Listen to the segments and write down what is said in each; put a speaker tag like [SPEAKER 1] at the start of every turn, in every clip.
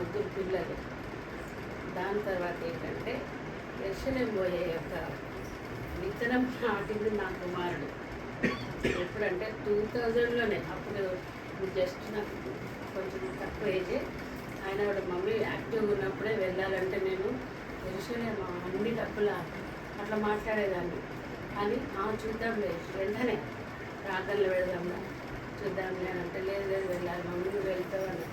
[SPEAKER 1] ముగ్గురు పిల్లలు. దాని తర్వాత ఏంటంటే యెరూషలేము పోయే యొక్క విత్తనం నాటింది నా కుమారుడు. ఎప్పుడంటే 2000లోనే. అప్పుడు జస్ట్ నాకు కొంచెం తక్కువ ఏజే. ఆయన కూడా మమ్మీ యాక్టివ్గా ఉన్నప్పుడే వెళ్ళాలంటే నేను యెరూషలేము అన్ని డబ్బుల అట్లా మాట్లాడేదాన్ని. కానీ చూద్దాంలే, వెంటనే ప్రార్థనలు పెడదాంలా, చూద్దాంలే అని అంటే లేదు లేదు వెళ్ళాలి మమ్మీ, నువ్వు వెళ్తావు అని.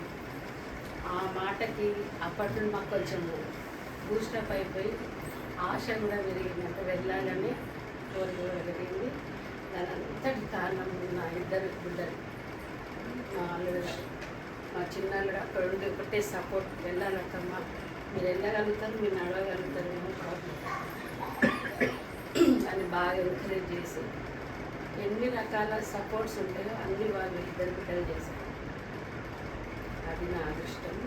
[SPEAKER 1] ఆ మాటకి అప్పటి నుండి మాకు కొంచెం బూస్టప్ అయిపోయి ఆశ కూడా పెరిగింది. అంటే వెళ్ళాలని కోరిక కూడా పెరిగింది. దాని అంతటి కారణం నా ఇద్దరు బిడ్డలు, మా అల్లుడు గారు, మా చిన్నల్లుడు అక్కడ ఉండి ఒకటే సపోర్ట్, వెళ్ళాలక్కమ్మ, మీరు వెళ్ళగలుగుతారు, మీరు నడవగలుగుతారు, నో ప్రాబ్లం అని బాగా ఎంకరేజ్ చేసి ఎన్ని రకాల సపోర్ట్స్ ఉంటాయో అన్ని వాళ్ళు ఇద్దరు బిడ్డలు చేశారు. అది నా అదృష్టం.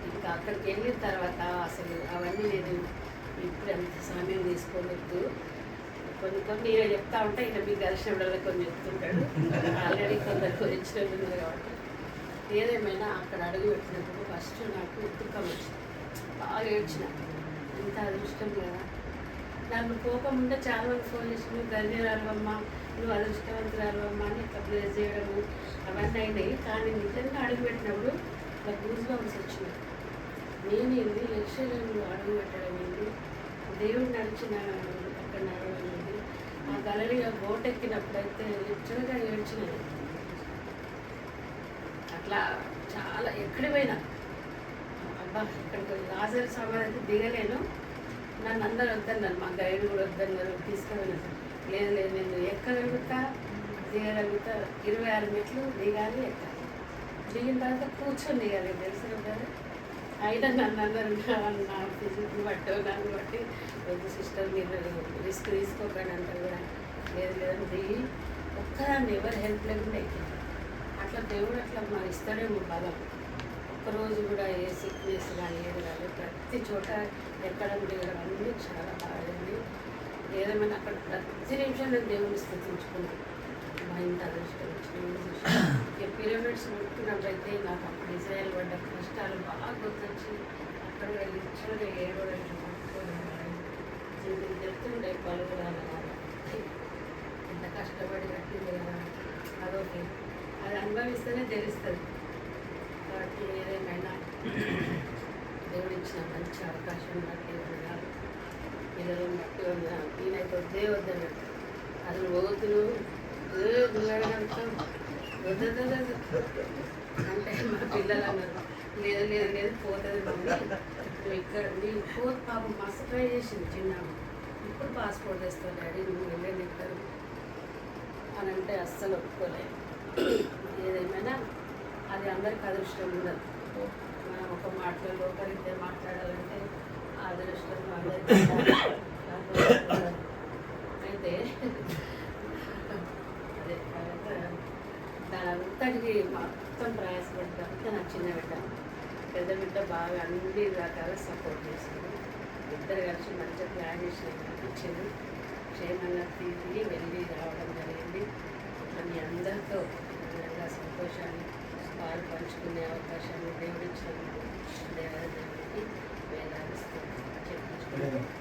[SPEAKER 1] ఇంకా అక్కడికి వెళ్ళిన తర్వాత అసలు అవన్నీ నేను ఇప్పుడు అంత సమయం తీసుకోవద్దు. కొన్ని ఈయన చెప్తా ఉంటే ఈయన మీకు కలిసినప్పుడల్లా కొన్ని చెప్తుంటాడు. ఆల్రెడీ కొందరికి వచ్చినట్టు ఉంది కాబట్టి. ఏదేమైనా అక్కడ అడుగు పెట్టినప్పుడు ఫస్ట్ నాకు దుఃఖం వచ్చింది, బాగా ఏడ్చిన. ఎంత అదృష్టం కదా. నాకు కోపం ఉంటే చాలా మంది ఫోన్ చేసి నువ్వు ధన్యరాలవమ్మ, నువ్వు అదృష్టవంతురాలవమ్మ అని ఇట్లా ప్లేస్ చేయడము అవన్నీ అయినాయి. కానీ నిజంగా అడుగు పెట్టినప్పుడు నాకు గూస్ బంప్స్ వచ్చినాయి. నేను ఏంది యెరూషలేములో అడుగు పెట్టడం ఏంది, దేవుడు నడిచిన అక్కడ నడవడం ఏంది. ఆ గలలిగా గోటెక్కినప్పుడైతే లిటరల్గా ఏడ్చినాయి. అట్లా చాలా ఎక్కడి పోయినా అబ్బా ఇక్కడికి లాజరు సమాధి అయితే దిగలేను, నన్ను అందరూ వద్దన్నారు, మా గైడ్ కూడా వద్దన్నారు, తీసుకెళ్ళాను. లేదు లేదు నేను ఎక్కగలుగుతా, దిగగలుగుతా. 26 మెట్లు దిగాలి, ఎక్కాలి. దిగిన తర్వాత కూర్చొని దిగాలి, తెలిసిన కదా. అయినా నన్ను అందరూ నా ఫిజిక్ని బట్టి నన్ను బట్టి వద్దు సిస్టర్, మీరు రిస్క్ తీసుకోకండి అంటారు కూడా. లేదు లేదు దిగి ఒక్కదాన్ని ఎవరు హెల్ప్ లేకుండా ఎక్కింది. అట్లా దేవుడు అట్లా మాకు ఇస్తాడేమో బలం. ఒక్కరోజు కూడా ఏ సిక్నెస్ కానీ ఏది కానీ ప్రతి చోట ఎక్కడం దిగడం అన్నీ చాలా బాగుంది. ఏదేమైనా అక్కడ ప్రతి నిమిషం నేను దేవుని స్థుతించుకున్నాను. మా ఇంత అదృష్టం వచ్చిన పిరమిడ్స్ ముట్టుకున్నప్పుడైతే నాకు అప్పుడు ఇజ్రాయెల్ పడ్డ కష్టాలు బాగా గుర్తొచ్చి అక్కడ లిటరల్గా ఏడవడం చెప్తుండే పలుకురాలి ఎంత కష్టపడి కట్టింది కదా. అదొకే, అది అనుభవిస్తేనే తెలుస్తుంది. కాబట్టి ఏదేమైనా దేవుడు ఇచ్చిన మంచి అవకాశం బట్టి ఉండాలి, పిల్లలను బట్టి ఉండాలి. నేనైతే వద్దే వద్దన్నాడు. అసలు ఓతులు నువ్వెడగలుగుతాం వద్దు అంటే మా పిల్లలు అన్నారు, లేదు లేదు లేదు పోతుంది మమ్మీ, నువ్వు ఇక్కడ నీ పోతు పాపం మస్తు ట్రై చేసింది చిన్న, ఇప్పుడు పాస్పోర్ట్ తెస్తావు డాడీ, నువ్వు వెళ్ళండి ఇద్దరు అని అంటే అస్సలు ఒప్పుకోలేదు. ఏదేమైనా అది అందరికి అదృష్టం ఉండదు. మనం ఒక మాటలో లోకరీత్యా మాట్లాడాలంటే అదృష్టం అందరికీ అయితే అదే దాని అంతటికి మొత్తం ప్రయాసపడ్డా. అంతా నా చిన్న బిడ్డ, పెద్ద బిడ్డ బాగా అన్ని రకాల సపోర్ట్ చేసింది. ఇద్దరు కలిసి మంచిగా ప్లాన్ చేసి ఇచ్చింది. క్షేమంగా తిరిగి వెళ్ళి రావడం జరిగింది. మీ అందరితో సంతోషాన్ని పాలు పంచుకునే అవకాశాన్ని దేవుడిచ్చినందుకు దేవాలయానికి వేలాదిస్తూ చెప్పించుకున్నాను.